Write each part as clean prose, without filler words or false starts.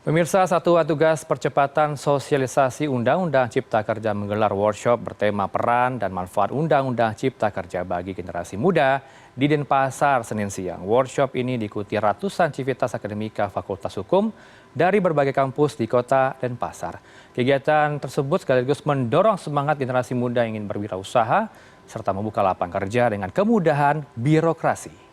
Pemirsa, Satuan Tugas Percepatan Sosialisasi Undang-Undang Cipta Kerja menggelar workshop bertema peran dan manfaat Undang-Undang Cipta Kerja bagi generasi muda di Denpasar, Senin siang. Workshop ini diikuti ratusan civitas akademika Fakultas Hukum dari berbagai kampus di kota Denpasar. Kegiatan tersebut sekaligus mendorong semangat generasi muda yang ingin berwirausaha serta membuka lapangan kerja dengan kemudahan birokrasi.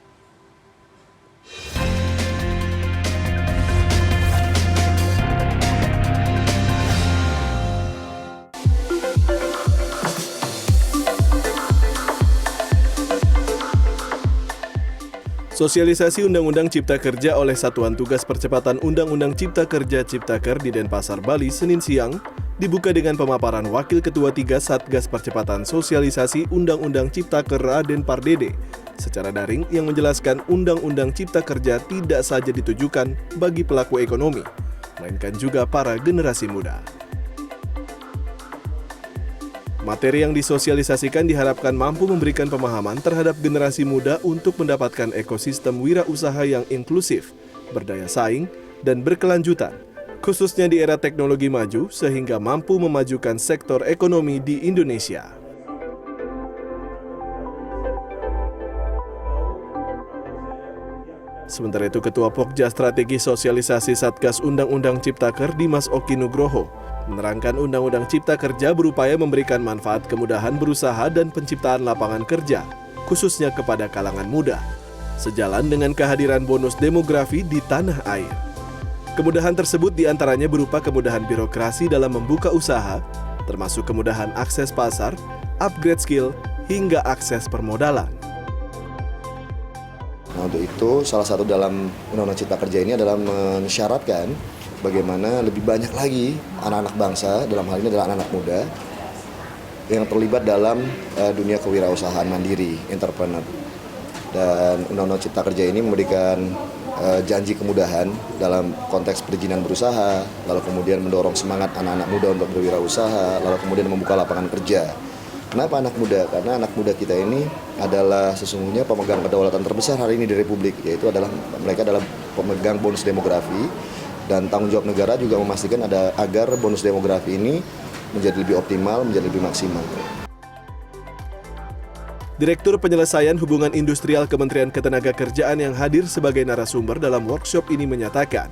Sosialisasi Undang-Undang Cipta Kerja oleh Satuan Tugas Percepatan Undang-Undang Cipta Kerja Ciptaker di Denpasar, Bali, Senin siang, dibuka dengan pemaparan Wakil Ketua 3 Satgas Percepatan Sosialisasi Undang-Undang Ciptaker Raden Pardede secara daring yang menjelaskan Undang-Undang Cipta Kerja tidak saja ditujukan bagi pelaku ekonomi, melainkan juga para generasi muda. Materi yang disosialisasikan diharapkan mampu memberikan pemahaman terhadap generasi muda untuk mendapatkan ekosistem wirausaha yang inklusif, berdaya saing, dan berkelanjutan, khususnya di era teknologi maju sehingga mampu memajukan sektor ekonomi di Indonesia. Sementara itu, Ketua Pokja Strategi Sosialisasi Satgas Undang-Undang Ciptaker Dimas Oki Nugroho menerangkan Undang-Undang Cipta Kerja berupaya memberikan manfaat kemudahan berusaha dan penciptaan lapangan kerja, khususnya kepada kalangan muda, sejalan dengan kehadiran bonus demografi di tanah air. Kemudahan tersebut diantaranya berupa kemudahan birokrasi dalam membuka usaha, termasuk kemudahan akses pasar, upgrade skill, hingga akses permodalan. Nah, untuk itu, salah satu dalam Undang-Undang Cipta Kerja ini adalah mensyaratkan bagaimana lebih banyak lagi anak-anak bangsa, dalam hal ini adalah anak-anak muda, yang terlibat dalam dunia kewirausahaan mandiri, entrepreneur. Dan Undang-Undang Cipta Kerja ini memberikan janji kemudahan dalam konteks perizinan berusaha, lalu kemudian mendorong semangat anak-anak muda untuk berwirausaha, lalu kemudian membuka lapangan kerja. Kenapa anak muda? Karena anak muda kita ini adalah sesungguhnya pemegang kedaulatan terbesar hari ini di Republik, yaitu mereka adalah pemegang bonus demografi. Dan tanggung jawab negara juga memastikan agar bonus demografi ini menjadi lebih optimal, menjadi lebih maksimal. Direktur Penyelesaian Hubungan Industrial Kementerian Ketenagakerjaan yang hadir sebagai narasumber dalam workshop ini menyatakan,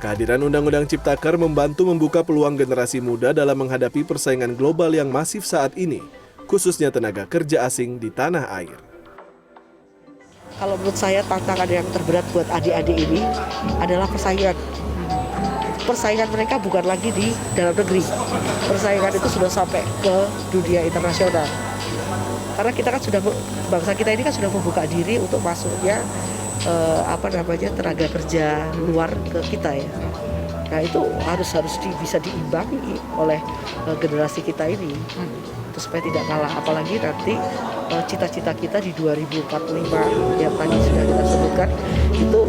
kehadiran Undang-Undang Ciptaker membantu membuka peluang generasi muda dalam menghadapi persaingan global yang masif saat ini, khususnya tenaga kerja asing di tanah air. Kalau menurut saya tantangan yang terberat buat adik-adik ini adalah persaingan. Persaingan mereka bukan lagi di dalam negeri. Persaingan itu sudah sampai ke dunia internasional. Karena kita kan bangsa kita ini kan sudah membuka diri untuk masuknya tenaga kerja luar ke kita ya. Nah itu harus bisa diimbangi oleh generasi kita ini. Itu supaya tidak kalah, apalagi nanti cita-cita kita di 2045 yang tadi sudah kita sebutkan itu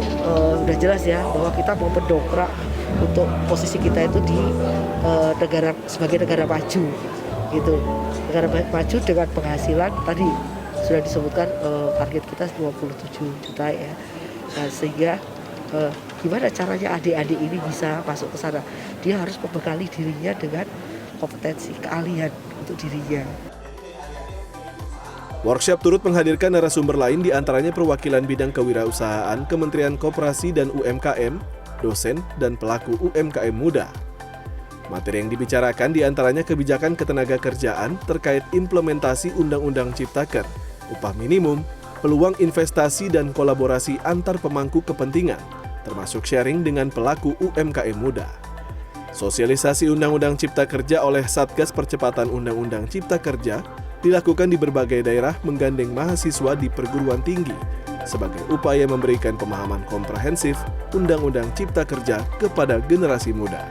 udah jelas ya bahwa kita mau mendongkrak untuk posisi kita itu di sebagai negara maju gitu. Negara maju dengan penghasilan tadi sudah disebutkan target kita 27 juta ya. Nah, sehingga gimana caranya adik-adik ini bisa masuk ke sana? Dia harus membekali dirinya dengan kompetensi, keahlian untuk dirinya. Workshop turut menghadirkan narasumber lain diantaranya perwakilan bidang kewirausahaan Kementerian Koperasi dan UMKM, dosen, dan pelaku UMKM muda. Materi yang dibicarakan diantaranya kebijakan ketenagakerjaan terkait implementasi Undang-Undang Ciptaker, upah minimum, peluang investasi dan kolaborasi antar pemangku kepentingan, termasuk sharing dengan pelaku UMKM muda. Sosialisasi Undang-Undang Cipta Kerja oleh Satgas Percepatan Undang-Undang Cipta Kerja dilakukan di berbagai daerah menggandeng mahasiswa di perguruan tinggi sebagai upaya memberikan pemahaman komprehensif Undang-Undang Cipta Kerja kepada generasi muda.